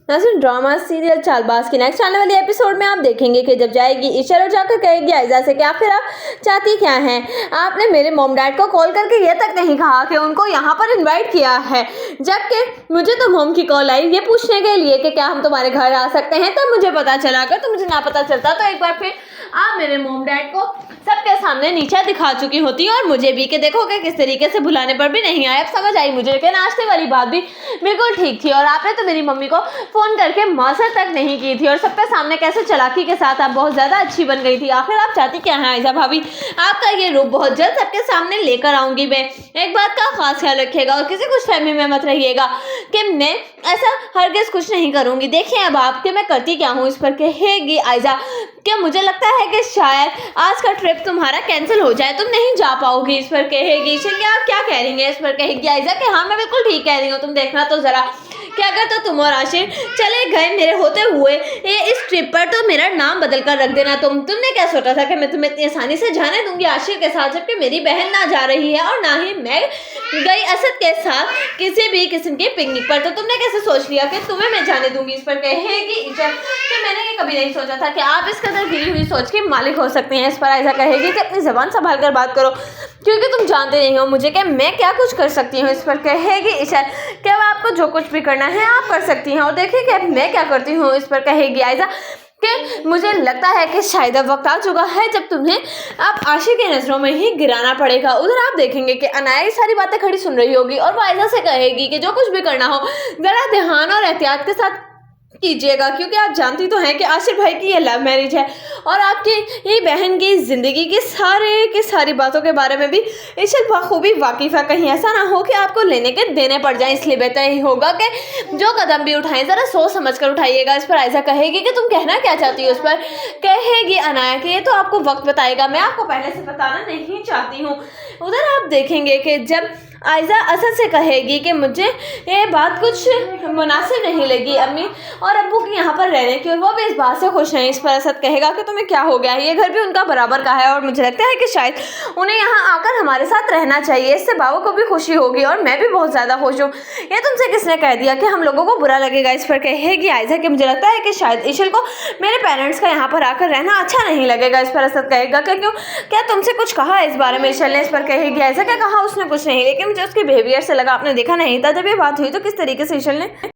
नाज़रीन, drama serial Chaalbaaz की next आने वाली एपिसोड में आप देखेंगे कि जब जाएगी ईशा और जाकर कहेगी आयजा से कि आखिर आप चाहती क्या हैं। आपने मेरे मॉम डैड को कॉल करके ये तक नहीं कहा कि उनको यहाँ पर इनवाइट किया है, जबकि मुझे तो मॉम की कॉल आई ये पूछने के लिए कि क्या हम तुम्हारे घर आ सकते हैं। तब मुझे पता चला, अगर तो मुझे ना पता चलता तो एक बार फिर आप मेरे मॉम डैड को सबके सामने नीचा दिखा चुकी होती और मुझे भी कि देखोगे किस तरीके से बुलाने पर भी नहीं आया। अब समझ आई मुझे कि नाश्ते वाली बात भी बिल्कुल ठीक थी और आपने तो मेरी मम्मी को फोन करके मासर तक नहीं की थी और सबके सामने कैसे चालाकी के साथ आप बहुत ज्यादा अच्छी बन गई थी। आखिर आप चाहती क्या है आयजा भाभी? आपका ये रूप बहुत जल्द सबके सामने लेकर आऊंगी मैं। एक बात का खास ख्याल रखिएगा और किसी कुछ फहमी में मत रहिएगा कि मैं ऐसा हरगिज कुछ नहीं करूंगी। देखिए अब आपके मैं करती क्या हूँ, इस पर कहेगी आयजा क्या मुझे लगता है कि शायद आज का ट्रिप तुम्हारा कैंसिल हो जाए, तुम नहीं जा पाओगी। इस पर कहेगी चलिए आप क्या कह रही हैं? इस पर कहेगी आयजा कि हाँ मैं बिल्कुल ठीक कह रही हूँ, तुम देखना तो जरा कि अगर तो तुम और आशिर चले गए मेरे होते हुए ये इस ट्रिप पर तो मेरा नाम बदल कर रख देना। तुमने क्या सोचा था कि मैं तुम्हें इतनी आसानी से जाने दूंगी आशिर के साथ, जबकि मेरी बहन ना जा रही है और ना ही मैं गई असद के साथ किसी भी किस्म के पिकनिक पर, तो तुमने कैसे सोच लिया कि तुम्हें मैं जाने दूंगी? इस पर कहेगी कि मैंने ये कभी नहीं सोचा था कि आप इस कदर गिरी हुई सोच के मालिक हो सकते हैं। इस पर ऐसा कहेगी कि अपनी जबान संभाल कर बात करो क्योंकि तुम जानते नहीं हो मुझे कि मैं क्या कुछ कर सकती हूँ। इस पर कहेगी ईशा क्या आपको जो कुछ भी करना है आप कर सकती हैं और देखिए कि मैं क्या करती हूँ। इस पर कहेगी आयजा कि मुझे लगता है कि शायद अब वक्त आ चुका है जब तुम्हें आप आशिक की नजरों में ही गिराना पड़ेगा। उधर आप देखेंगे कि अनाया सारी बातें खड़ी सुन रही होगी और वो आयजा से कहेगी कि जो कुछ भी करना हो जरा ध्यान और एहतियात के साथ कीजिएगा क्योंकि आप जानती तो हैं कि आशिर भाई की ये लव मैरिज है और आपकी ये बहन की ज़िंदगी की सारी बातों के बारे में भी ईशा बखूबी वाकिफ़ है। कहीं ऐसा ना हो कि आपको लेने के देने पड़ जाए, इसलिए बेहतर ही होगा कि जो कदम भी उठाएं ज़रा सोच समझ कर उठाइएगा। इस पर आयजा कहेगी कि तुम कहना क्या चाहती हो? उस पर कहेगी अनाया कि ये तो आपको वक्त बताएगा, मैं आपको पहले से बताना नहीं चाहती हूँ। उधर आप देखेंगे कि जब आयजा असद से कहेगी कि मुझे ये बात कुछ मुनासिब नहीं लगी अम्मी और अब्बू के यहाँ पर रहने की और वो भी इस बात से खुश नहीं। इस पर असद कहेगा कि तुम्हें क्या हो गया है, ये घर भी उनका बराबर का है और मुझे लगता है कि शायद उन्हें यहाँ आकर हमारे साथ रहना चाहिए, इससे बाबू को भी खुशी होगी और मैं भी बहुत ज़्यादा खुश हूँ। ये तुमसे किसने कह दिया कि हम लोगों को बुरा लगेगा? इस पर कहेगी आयजा कि मुझे लगता है कि शायद ईशल को मेरे पेरेंट्स का यहाँ पर आकर रहना अच्छा नहीं लगेगा। इस पर असद कहेगा कि क्यों, क्या तुमसे कुछ कहा इस बारे में ईशल ने? इस पर कहेगी आयजा क्या कहा? उसने कुछ नहीं, लेकिन मुझे उसके बिहेवियर से लगा, आपने देखा नहीं था जब ये बात हुई तो किस तरीके से ईशल ने